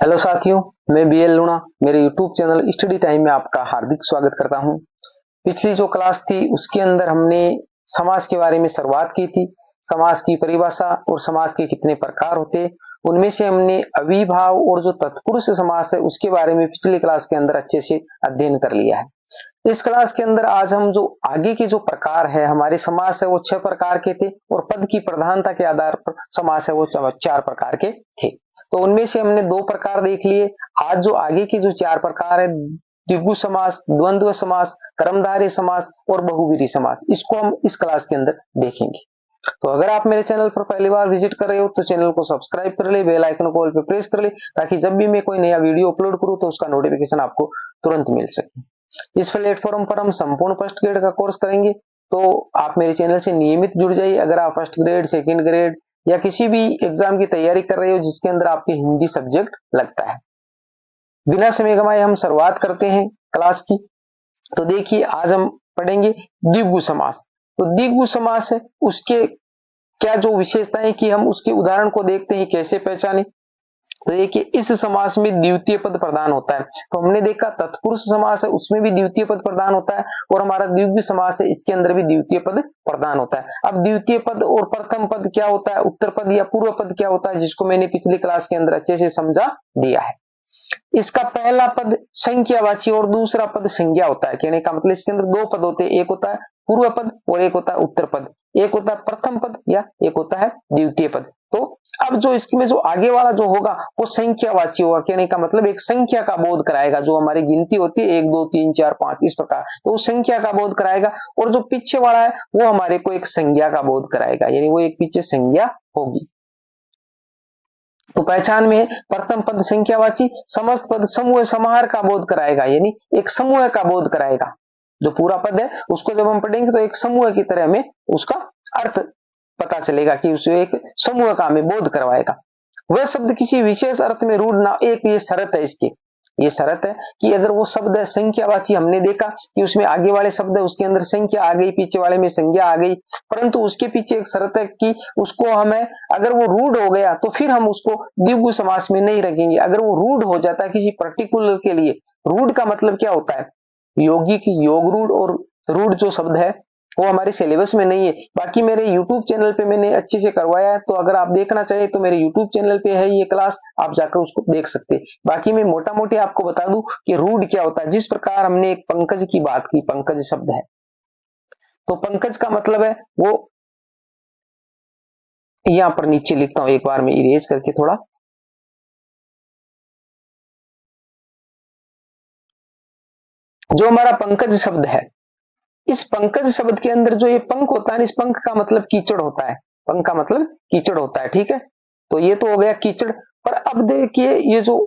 Hello साथियों, मैं BL लूणा मेरे यूट्यूब चैनल स्टडी टाइम में आपका हार्दिक स्वागत करता हूं। पिछली जो क्लास थी उसके अंदर हमने समास के बारे में शुरुआत की थी। समास की परिभाषा और समास के कितने प्रकार होते, उनमें से हमने अविभाव और जो तत्पुरुष समास है उसके बारे में पिछली क्लास के अंदर अच्छे से अध्ययन कर लिया है। इस क्लास के अंदर आज हम जो आगे के जो प्रकार है हमारे समास है वो 6 प्रकार के थे और पद की प्रधानता के आधार पर समास है वो 4 प्रकार के थे। तो उनमें से हमने 2 प्रकार देख लिए। आज जो आगे के जो 4 प्रकार है, द्विगु समास, द्वंद्व समास, कर्मधारय समास और बहुव्रीहि समास, इसको हम इस क्लास के अंदर देखेंगे। तो अगर आप मेरे चैनल पर पहली बार विजिट कर रहे हो तो चैनल को सब्सक्राइब कर ले, बेल आइकन को ऑल पे प्रेस कर ले, ताकि जब भी मैं कोई नया वीडियो अपलोड करूं तो उसका नोटिफिकेशन आपको तुरंत मिल सके। इस प्लेटफॉर्म पर हम संपूर्ण फर्स्ट ग्रेड का कोर्स करेंगे, तो आप मेरे चैनल से नियमित जुड़ जाइए। अगर आप फर्स्ट ग्रेड, सेकंड ग्रेड या किसी भी एग्जाम की तैयारी कर रहे हो जिसके अंदर आपके हिंदी सब्जेक्ट लगता है। बिना समय गंवाए हम शुरुआत करते हैं क्लास की। तो देखिए, आज हम पढ़ेंगे द्विगु समास। तो द्विगु समास है उसके क्या जो विशेषताएं कि हम उसके उदाहरण को देखते हैं, कैसे पहचाने। तो देखिए, इस समास में द्वितीय पद प्रधान होता है। तो हमने देखा तत्पुरुष समास है उसमें भी द्वितीय पद प्रधान होता है, और हमारा द्विगु समास है इसके अंदर भी द्वितीय पद प्रधान होता है। अब द्वितीय पद और प्रथम पद क्या होता है, उत्तर पद या पूर्व पद क्या होता है, जिसको मैंने पिछली क्लास के अंदर अच्छे से समझा दिया है। इसका पहला पद संख्यावाची और दूसरा पद संज्ञा होता है। कहने का मतलब इसके अंदर 2 पद होते हैं, एक होता है पूर्व पद और एक होता है उत्तर पद, एक होता है प्रथम पद या एक होता है द्वितीय पद। तो अब जो इसमें जो आगे वाला जो होगा वो संख्यावाची होगा। कहने का मतलब एक संख्या का बोध कराएगा। जो हमारी गिनती होती है 1 2 3 4 5 इस प्रकार, तो उस संख्या का बोध कराएगा। और जो पीछे वाला है वो हमारे को एक संज्ञा का बोध कराएगा, यानी वो एक पीछे संज्ञा होगी। तो पहचान में प्रथम पद संख्यावाची, समस्त पद समूह समाहार का बोध कराएगा, यानी एक समूह का बोध कराएगा। जो पूरा पद है उसको जब हम पढ़ेंगे तो एक समूह की तरह हमें उसका अर्थ पता चलेगा कि उसे एक समूह का हमें बोध करवाएगा। वह शब्द किसी विशेष अर्थ में रूढ़ ना, एक ये शर्त है इसकी, ये शर्त है कि अगर वो शब्द है संख्यावाची, हमने देखा कि उसमें आगे वाले शब्द है उसके अंदर संख्या आ गई, पीछे वाले में संज्ञा आ गई, परंतु उसके पीछे एक शर्त है कि उसको हमें, अगर वो रूढ़ हो गया तो फिर हम उसको द्विगु समास में नहीं रखेंगे। अगर वो रूढ़ हो जाता है किसी पर्टिकुलर के लिए, रूढ़ का मतलब क्या होता है, योगी की योग रूढ़, और रूढ़ जो शब्द है वो हमारे सिलेबस में नहीं है। बाकी मेरे YouTube चैनल पे मैंने अच्छे से करवाया है, तो अगर आप देखना चाहिए तो मेरे YouTube चैनल पे है ये क्लास, आप जाकर उसको देख सकते हैं। बाकी मैं मोटा मोटी आपको बता दूं कि रूढ़ क्या होता है। जिस प्रकार हमने एक पंकज की बात की, पंकज शब्द है, तो पंकज का मतलब है वो, यहां पर नीचे लिखता हूं, एक बार मैं इरेज करके थोड़ा, जो हमारा पंकज शब्द है, इस पंकज शब्द के अंदर जो ये पंख होता है, इस पंख का मतलब कीचड़ होता है। पंख का मतलब कीचड़ होता है, ठीक है। तो ये तो हो गया कीचड़। पर अब देखिए, ये जो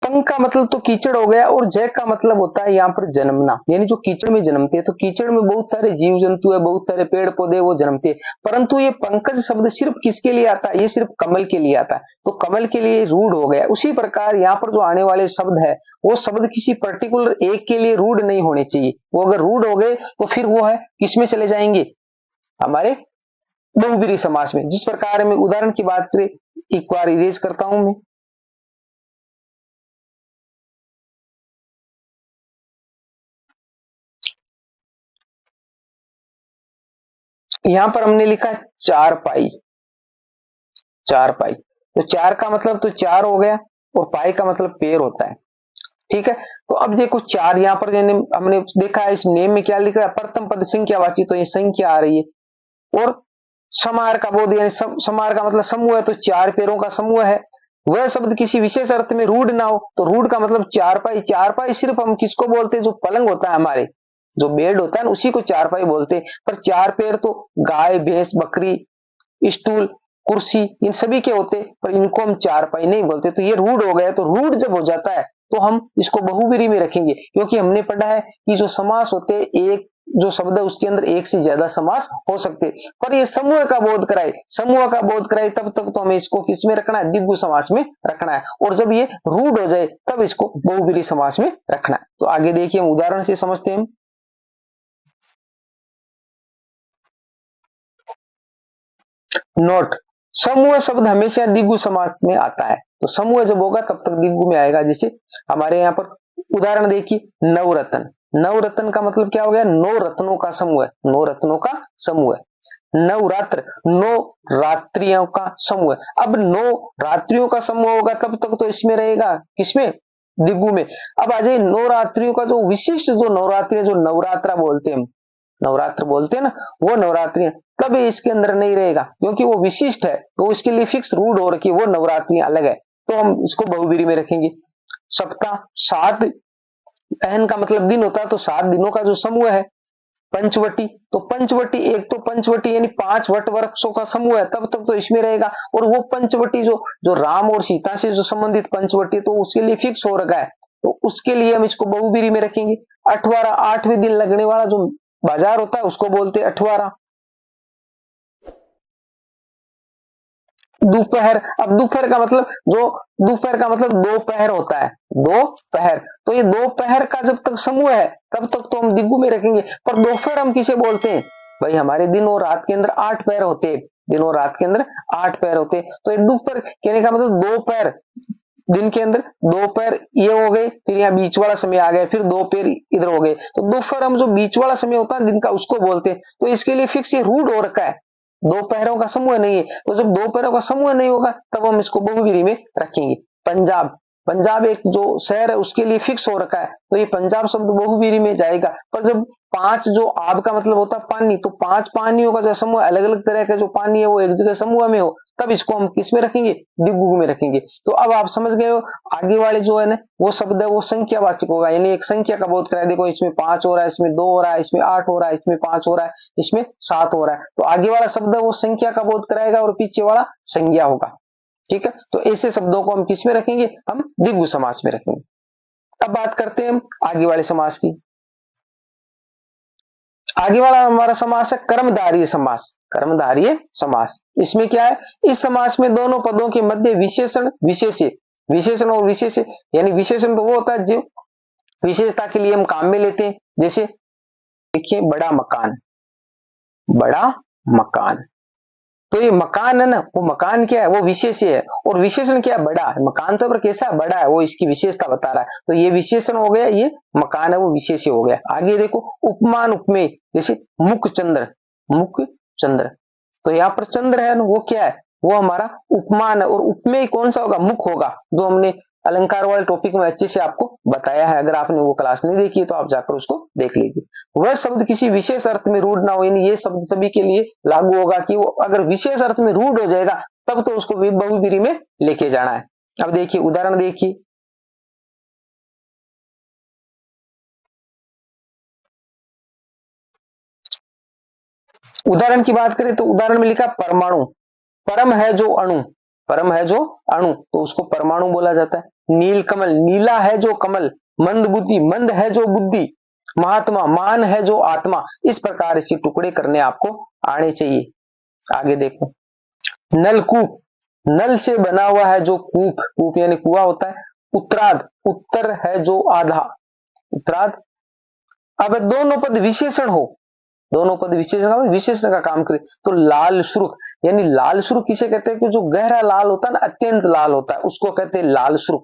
पंख का मतलब तो कीचड़ हो गया, और जय का मतलब होता है यहाँ पर जन्मना, यानी जो कीचड़ में जन्मते हैं। तो कीचड़ में बहुत सारे जीव जंतु है, बहुत सारे पेड़ पौधे वो जन्मते हैं, परंतु ये पंकज शब्द सिर्फ किसके लिए आता है, ये सिर्फ कमल के लिए आता है। तो कमल के लिए रूढ़ हो गया। उसी प्रकार यहाँ पर जो आने वाले शब्द है वो शब्द किसी पर्टिकुलर एक के लिए रूढ़ नहीं होने चाहिए। वो अगर रूढ़ हो गए तो फिर वो है किसमें चले जाएंगे, हमारे बहुव्रीहि समास में। जिस प्रकार में उदाहरण की बात करें, एक बार इरेज करता हूं मैं, यहां पर हमने लिखा 4 पाई, 4 पाई। तो 4 का मतलब तो 4 हो गया, और पाई का मतलब पेड़ होता है, ठीक है। तो अब देखो 4 यहां पर हमने देखा है, इस नेम में क्या लिख रहा है, प्रथम पद संख्यावाची, तो ये संख्या आ रही है। और समाहार का बोध, यानी समाहार का मतलब समूह है, तो 4 पैरों का समूह है। वह शब्द किसी विशेष अर्थ में रूढ़ ना हो, तो रूढ़ का मतलब 4 पाई। 4 पाई सिर्फ हम किसको बोलते हैं, जो पलंग होता है हमारे, जो बेड होता है ना, उसी को 4 पाई बोलते हैं। पर 4 पैर तो गाय, भैंस, बकरी, स्टूल, कुर्सी, इन सभी के होते, पर इनको हम 4 पाई नहीं बोलते। तो ये रूढ़ हो गया। तो रूढ़ जब हो जाता है तो हम इसको बहुव्रीहि में रखेंगे, क्योंकि हमने पढ़ा है कि जो समास होते हैं, एक जो शब्द है उसके अंदर एक से ज्यादा समास हो सकते, पर ये समूह का बोध कराए, समूह का बोध कराए तब तक तो हमें इसको किसमें रखना है, द्विगु समास में रखना है। और जब ये रूढ़ हो जाए तब इसको बहुव्रीहि समास में रखना है। तो आगे देखिए, हम उदाहरण से समझते हैं। नोट, समूह शब्द हमेशा द्विगु समास में आता है, तो समूह जब होगा तब तक द्विगु में आएगा। जैसे हमारे यहाँ पर उदाहरण देखिए, नवरत्न। नवरत्न का मतलब क्या हो गया? 9 रत्नों का समूह है, 9 रत्नों का समूह है। नवरात्र, 9 रात्रियों का समूह है। अब 9 रात्रियों का समूह होगा तब तक तो इसमें रहेगा, किसमें? द्विगु में। अब आ जाइए, 9 रात्रियों का जो विशिष्ट जो नवरात्रि, जो नवरात्रा बोलते हैं हम, नवरात्र बोलते हैं ना, वो नवरात्रियां कभी इसके अंदर नहीं रहेगा, क्योंकि वो विशिष्ट है, तो इसके लिए फिक्स रूल हो रखी है, वो नवरात्रियां अलग है, तो हम इसको बहुवीरी में रखेंगे। सप्ताह, 7 अहन का मतलब दिन होता है, तो 7 दिनों का जो समूह है। पंचवटी, तो पंचवटी, एक तो पंचवटी यानी 5 वट वृक्षों का समूह है, तब तक तो इसमें रहेगा। और वो पंचवटी जो राम और सीता से जो संबंधित पंचवटी, तो उसके लिए फिक्स हो रखा है, तो उसके लिए हम इसको बहुवीरी में रखेंगे। अठवारा, 8वें दिन लगने वाला जो बाजार होता है उसको बोलते हैं अठवारा। दोपहर, अब दोपहर का मतलब जो दोपहर का मतलब दोपहर होता है, दोपहर, तो ये दोपहर का जब तक समूह है तब तक तो हम द्विगु में रखेंगे। पर दोपहर हम किसे बोलते हैं? भाई हमारे दिन और रात के अंदर 8 पहर होते हैं, दिन और रात के अंदर 8 पहर होते हैं, तो ये दोपहर कहने का मतलब दोपहर, दिन के अंदर दोपहर ये हो गए, फिर यहाँ बीच वाला समय आ गया, फिर दोपहर इधर हो गए, तो दोपहर हम जो बीच वाला समय होता है दिन का उसको बोलते हैं। तो इसके लिए फिक्स ये रूढ़ हो रखा है, दोपहरों का समूह नहीं है, तो जब दोपहरों का समूह नहीं होगा तब हम इसको बहुवीरी में रखेंगे। पंजाब, पंजाब एक जो शहर है उसके लिए फिक्स हो रखा है, तो ये पंजाब शब्द बहुवीरी में जाएगा। पर जब 5 जो आब का मतलब होता है पानी, तो 5 पानियों का जो समूह, अलग अलग तरह का जो पानी है वो एक जगह समूह में हो, तब इसको हम किस में रखेंगे? द्विगु में रखेंगे। तो अब आप समझ गए हो, आगे वाले जो है ना वो शब्द है वो संख्यावाचक होगा, यानी एक संख्या का बोध कराए, देखो इसमें 5 हो रहा है, इसमें 2 हो रहा है, इसमें 8 हो रहा है, इसमें 5 हो रहा है, इसमें 7 हो रहा है, तो आगे वाला शब्द है वो संख्या का बोध कराएगा और पीछे वाला संज्ञा होगा। ठीक है, तो ऐसे शब्दों को हम किस में रखेंगे? हम द्विगु समास में रखेंगे। अब बात करते हैं हम आगे वाले समास की। आगे वाला हमारा समास है कर्मधारय समास। कर्मधारय समास, इसमें क्या है? इस समास में दोनों पदों के मध्य विशेषण विशेष्य, विशेषण और विशेष्य, यानी विशेषण तो वो होता है जो विशेषता के लिए हम काम में लेते हैं। जैसे देखिए, बड़ा मकान, बड़ा मकान, तो ये मकान है ना, वो मकान क्या है? वो विशेष्य है, और विशेषण क्या है? बड़ा है। मकान तो पर कैसा है? बड़ा है, वो इसकी विशेषता बता रहा है, तो ये विशेषण हो गया, ये मकान है वो विशेष्य हो गया। आगे देखो, उपमान उपमेय, जैसे मुख चंद्र, मुख चंद्र, तो यहाँ पर चंद्र है ना, वो क्या है? वो हमारा उपमान है, और उपमेय कौन सा होगा? मुख होगा, जो हमने अलंकार वाले टॉपिक में अच्छे से आपको बताया है। अगर आपने वो क्लास नहीं देखी तो आप जाकर उसको देख लीजिए। वह शब्द किसी विशेष अर्थ में रूढ़ ना हो, यानी ये शब्द सभी के लिए लागू होगा कि वो अगर विशेष अर्थ में रूढ़ हो जाएगा तब तो उसको बहुवीरी में लेके जाना है। अब देखिए उदाहरण देखिए, उदाहरण की बात करें तो उदाहरण में लिखा परमाणु, परम है जो अणु, परम है जो अणु, तो उसको परमाणु बोला जाता है। नील कमल, नीला है जो कमल। मंद बुद्धि, मंद है जो बुद्धि। महात्मा, मान है जो आत्मा। इस प्रकार इसके टुकड़े करने आपको आने चाहिए। आगे देखो, नलकूप, नल से बना हुआ है जो कूप, कूप यानी कुआ होता है। उत्तराद, उत्तर है जो आधा, उत्तराद। अब दोनों पद विशेषण हो, दोनों पद विशेषण, विशेषण का काम करे, तो लाल सुर्ख, यानी लाल सुर्ख किसे कहते हैं? कि जो गहरा लाल होता है ना, अत्यंत लाल होता है, उसको कहते हैं लाल सुर्ख।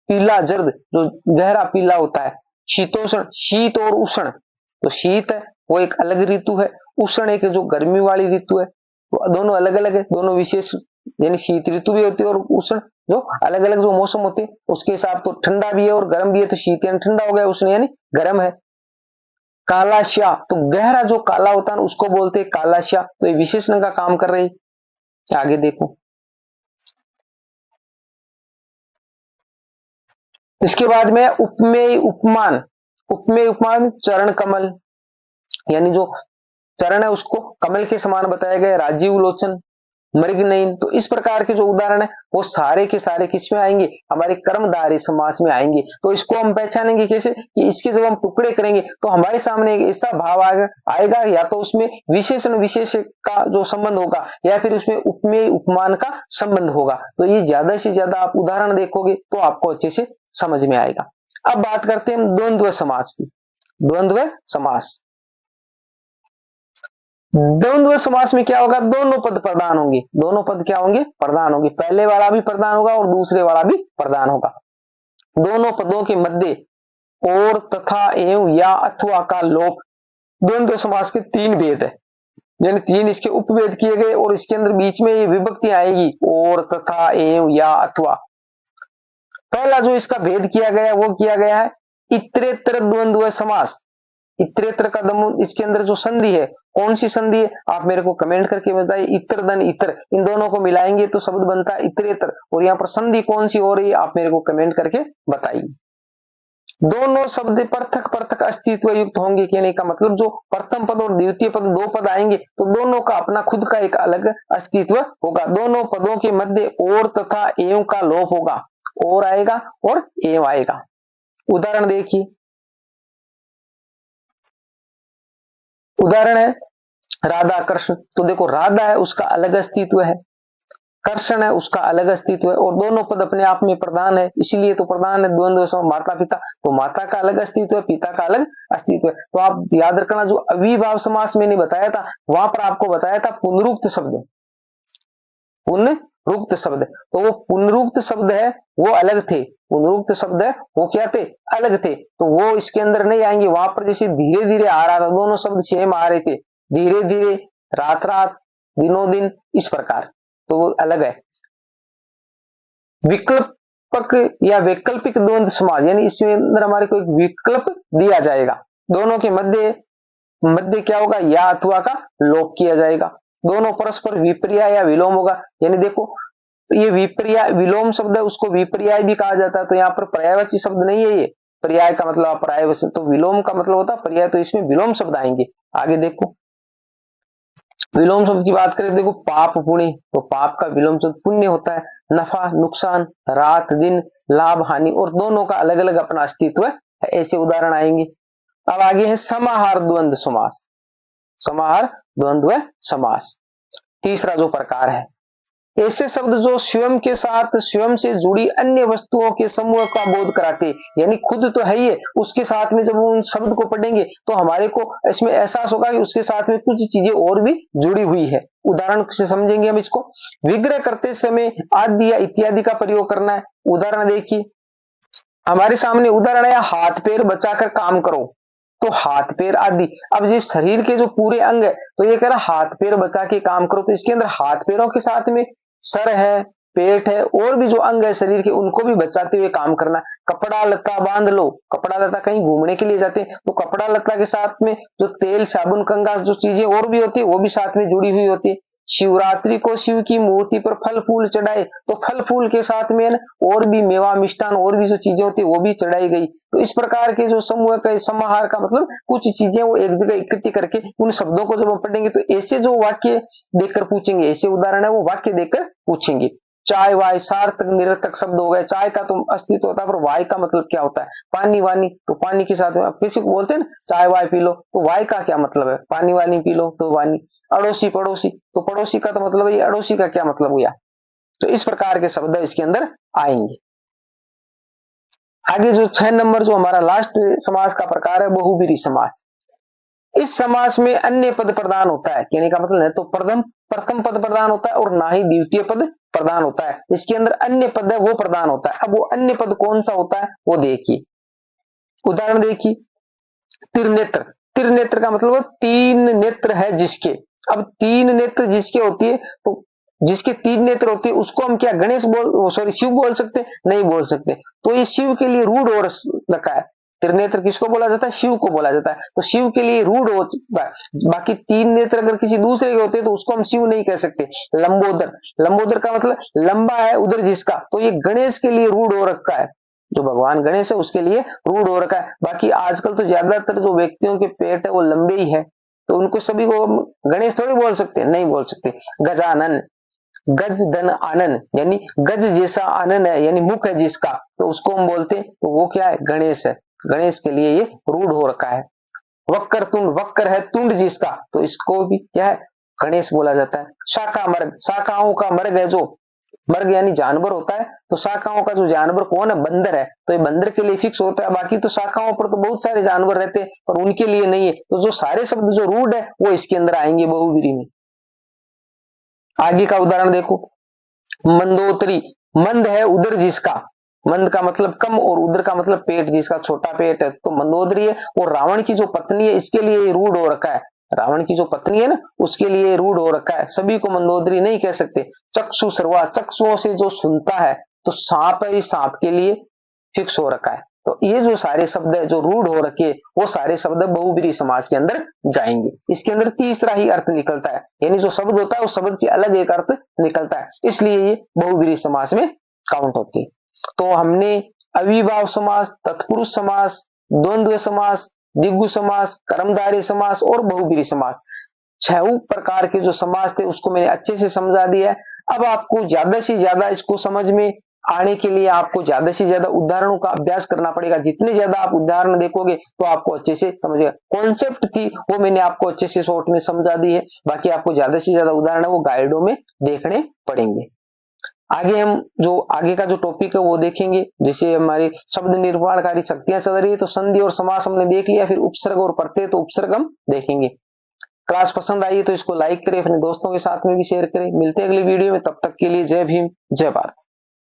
पीला जर्द, जो गहरा पीला होता है। शीतोष्ण, शीत और उष्ण, तो शीत है वो एक अलग ऋतु है, उष्ण एक जो गर्मी वाली ऋतु है, तो दोनों अलग अलग है, दोनों विशेष, यानी शीत ऋतु भी होती है और उष्ण, जो अलग अलग जो मौसम होते हैं उसके हिसाब, तो ठंडा भी है और गर्म भी है, तो शीत यानी ठंडा हो गया, उष्ण यानी गर्म है। कालाश्या, तो गहरा जो काला होता है ना उसको बोलते हैं कालाश्या, तो ये विशेषण का काम कर रही। आगे देखो, इसके बाद में उपमेय उपमान, उपमेय उपमान, चरण कमल, यानी जो चरण है उसको कमल के समान बताया गया। राजीव लोचन, मृगनयन, तो इस प्रकार के जो उदाहरण है वो सारे के सारे किसमें आएंगे? हमारे कर्मधारय समास में आएंगे। तो इसको हम पहचानेंगे कैसे? कि इसके जब हम टुकड़े करेंगे तो हमारे सामने एक ऐसा भाव आएगा, या तो उसमें विशेषण विशेष का जो संबंध होगा, या फिर उसमें उपमेय उपमान का संबंध होगा। तो ये ज्यादा से ज्यादा आप उदाहरण देखोगे तो आपको अच्छे से समझ में आएगा। अब बात करते हैं हम द्वंद्व समास की। द्वंद्व समास, द्वंद्व समास में क्या होगा, दोनों पद प्रधान होंगे, दोनों पद क्या होंगे, प्रधान होंगे, पहले वाला भी प्रधान होगा और दूसरे वाला भी प्रधान होगा। दोनों पदों के मध्य और, तथा, एवं, या, अथवा का लोप। द्वंद्व समास के तीन भेद है, यानी तीन इसके उपभेद किए गए और इसके अंदर बीच में ये विभक्ति आएगी, और, तथा, एवं, या, अथवा। पहला जो इसका भेद किया गया वो किया गया है इतरेतर द्वंद्व समास। इतरेतर का इसके अंदर जो संधि है, कौन सी संधि है आप मेरे को कमेंट करके बताइए। इतर धन इतर, इन दोनों को मिलाएंगे तो शब्द बनता है इतरेतर, और यहाँ पर संधि कौन सी हो रही है आप मेरे को कमेंट करके बताइए। दोनों शब्द पृथक पृथक अस्तित्व युक्त होंगे, कहने का मतलब जो प्रथम पद और द्वितीय पद दो पद आएंगे तो दोनों का अपना खुद का एक अलग अस्तित्व होगा। दोनों पदों के मध्य और तथा एवं का लोप होगा, और आएगा और एवं आएगा। उदाहरण देखिए, उदाहरण है राधा कृष्ण, तो देखो राधा है उसका अलग अस्तित्व है, कृष्ण है उसका अलग अस्तित्व है, और दोनों पद अपने आप में प्रधान है, इसीलिए तो प्रधान है। द्वंद्व माता पिता, तो माता का अलग अस्तित्व है, पिता का अलग अस्तित्व है। तो आप याद रखना, जो अविभाव समास मैंने बताया था वहां पर आपको बताया था पुनरुक्त शब्द, पुनरुक्त शब्द, तो वो पुनरुक्त शब्द है वो अलग थे, पुनरुक्त शब्द है वो क्या थे, अलग थे, तो वो इसके अंदर नहीं आएंगे। वहां पर जैसे धीरे धीरे आ रहा था, दोनों शब्द सेम आ रहे थे, धीरे धीरे, रात रात, दिनों दिन, इस प्रकार, तो वो अलग है। विकल्पक या वैकल्पिक द्वंद्व समास, यानी इसमें अंदर हमारे को एक विकल्प दिया जाएगा, दोनों के मध्य मध्य क्या होगा, या अथवा का लोप किया जाएगा। दोनों परस्पर विपर्याय या विलोम होगा, यानी देखो ये विपर्याय विलोम शब्द है, उसको विपर्याय भी कहा जाता है, तो यहाँ पर पर्यायवाची शब्द नहीं है, ये पर्याय का मतलब पर्यायवाची, तो विलोम का मतलब होता है पर्याय, तो इसमें विलोम शब्द आएंगे। आगे देखो, विलोम शब्द की बात करें, देखो पाप पुण्य, तो पाप का विलोम शब्द पुण्य होता है। नफा नुकसान, रात दिन, लाभ हानि, और दोनों का अलग अलग अपना अस्तित्व है, ऐसे उदाहरण आएंगे। अब आगे है समाहार द्वंद्व समास, समाहार द्वंद्व समास तीसरा जो प्रकार है, ऐसे शब्द जो स्वयं के साथ स्वयं से जुड़ी अन्य वस्तुओं के समूह का बोध कराते, यानी खुद तो है ये, उसके साथ में जब उन शब्द को पढ़ेंगे तो हमारे को इसमें एहसास होगा कि उसके साथ में कुछ चीजें और भी जुड़ी हुई है। उदाहरण से समझेंगे हम इसको, विग्रह करते समय आदि या इत्यादि का प्रयोग करना है। उदाहरण देखिए, हमारे सामने उदाहरण है हाथ पैर बचाकर काम करो, तो हाथ पैर आदि, अब जिस शरीर के जो पूरे अंग है तो ये कह रहा हाथ पैर बचा के काम करो, तो इसके अंदर हाथ पैरों के साथ में सर है, पेट है, और भी जो अंग है शरीर के उनको भी बचाते हुए काम करना। कपड़ा लता बांध लो, कपड़ा लता कहीं घूमने के लिए जाते हैं तो कपड़ा लता के साथ में जो तेल साबुन कंघा जो चीजें और भी होती है वो भी साथ में जुड़ी हुई होती है। शिवरात्रि को शिव की मूर्ति पर फल फूल चढ़ाए, तो फल फूल के साथ में और भी मेवा मिष्ठान और भी जो चीजें होती है वो भी चढ़ाई गई। तो इस प्रकार के जो समूह का समाहार का मतलब कुछ चीजें वो एक जगह इकट्ठी करके उन शब्दों को जब हम पढ़ेंगे तो ऐसे जो वाक्य देखकर पूछेंगे, ऐसे उदाहरण है वो वाक्य देखकर पूछेंगे। चाय वाय सार्थक निरर्थक शब्द हो गए, चाय का तो अस्तित्व होता है पर वाय का मतलब क्या होता है, पानी वानी, तो पानी के साथ में आप किसी को बोलते हैं ना चाय वाय पी लो, तो वाय का क्या मतलब है, पानी वानी पी लो तो वानी। अड़ोसी पड़ोसी, तो पड़ोसी का तो मतलब है, अड़ोसी का क्या मतलब हुआ। तो इस प्रकार के शब्द इसके अंदर आएंगे। आगे जो 6 नंबर जो हमारा लास्ट समास का प्रकार है बहुब्रीहि समास। इस समास में अन्य पद प्रदान होता है, कहने का मतलब है तो प्रथम पद प्रदान होता है और ना ही द्वितीय पद प्रदान होता है, इसके अंदर अन्य पद है वो प्रदान होता है। अब वो अन्य पद कौन सा होता है वो देखिए, उदाहरण देखिए, त्रिनेत्र, त्रिनेत्र का मतलब 3 नेत्र है जिसके, अब 3 नेत्र जिसके होती है तो जिसके 3 नेत्र होते हैं उसको हम क्या गणेश शिव बोल सकते, नहीं बोल सकते, तो ये शिव के लिए रूढ़ हो रखा है। त्रिनेत्र किसको बोला जाता है, शिव को बोला जाता है, तो शिव के लिए रूढ़ हो चुका है। बाकी 3 नेत्र अगर किसी दूसरे के होते तो उसको हम शिव नहीं कह सकते। लंबोदर, लंबोदर का मतलब लंबा है उधर जिसका, तो ये गणेश के लिए रूढ़ हो रखा है, जो भगवान गणेश है उसके लिए रूढ़ हो रखा है। बाकी आजकल तो ज्यादातर जो व्यक्तियों के पेट है वो लंबे ही है, तो उनको सभी को गणेश थोड़ी बोल सकते, नहीं बोल सकते। गजानन, गज धन आनन, यानी गज जैसा आनन है यानी मुख है जिसका, तो उसको हम बोलते हैं तो वो क्या है, गणेश है, गणेश के लिए ये रूढ़ हो रखा है। वक्र तुंड, वक्र है तुंड जिसका, तो इसको भी क्या है, गणेश बोला जाता है। शाखा मर्ग, शाखाओं का मर्ग है जो, मर्ग यानी जानवर होता है, तो शाखाओं का जो जानवर कौन है, बंदर है, तो ये बंदर के लिए फिक्स होता है। बाकी तो शाखाओं पर तो बहुत सारे जानवर रहते हैं पर उनके लिए नहीं है। तो जो सारे शब्द जो रूढ़ है वो इसके अंदर आएंगे बहुब्रीहि में। आगे का उदाहरण देखो, मंदोदरी, मंद है उदर जिसका, मंद का मतलब कम और उदर का मतलब पेट, जिसका छोटा पेट है, तो मंदोदरी है। और रावण की जो पत्नी है इसके लिए रूढ़ हो रखा है, रावण की जो पत्नी है ना उसके लिए रूढ़ हो रखा है, सभी को मंदोदरी नहीं कह सकते। चक्षु सर्वा, चक्षुओं से जो सुनता है, तो सांप है, इस सांप के लिए फिक्स हो रखा है। तो ये जो सारे शब्द है जो रूढ़ हो रखे वो सारे शब्द बहुब्रीहि समाज के अंदर जाएंगे। इसके अंदर तीसरा ही अर्थ निकलता है, यानी जो शब्द होता है उस शब्द से अलग एक अर्थ निकलता है, इसलिए ये बहुब्रीहि समास में काउंट होती है। तो हमने अविभाव समास, तत्पुरुष समास, द्वंद्व समास, द्विगु समास, कर्मधारय समास और बहुब्रीहि समास, 6 प्रकार के जो समास थे उसको मैंने अच्छे से समझा दिया है। अब आपको ज्यादा से ज्यादा इसको समझ में आने के लिए आपको ज्यादा से ज्यादा उदाहरणों का अभ्यास करना पड़ेगा। जितने ज्यादा आप उदाहरण देखोगे तो आपको अच्छे से समझेगा। कॉन्सेप्ट थी वो मैंने आपको अच्छे से शॉर्ट में समझा दी है, बाकी आपको ज्यादा से ज्यादा उदाहरण है वो गाइडों में देखने पड़ेंगे। आगे हम जो आगे का जो टॉपिक है वो देखेंगे, जैसे हमारी शब्द निर्माणकारी शक्तियां चल रही है, तो संधि और समास हमने देख लिया, फिर उपसर्ग और प्रत्यय, तो उपसर्ग हम देखेंगे। क्लास पसंद आई है तो इसको लाइक करें, अपने दोस्तों के साथ में भी शेयर करें। मिलते हैं अगली वीडियो में, तब तक के लिए जय भीम, जय भारत।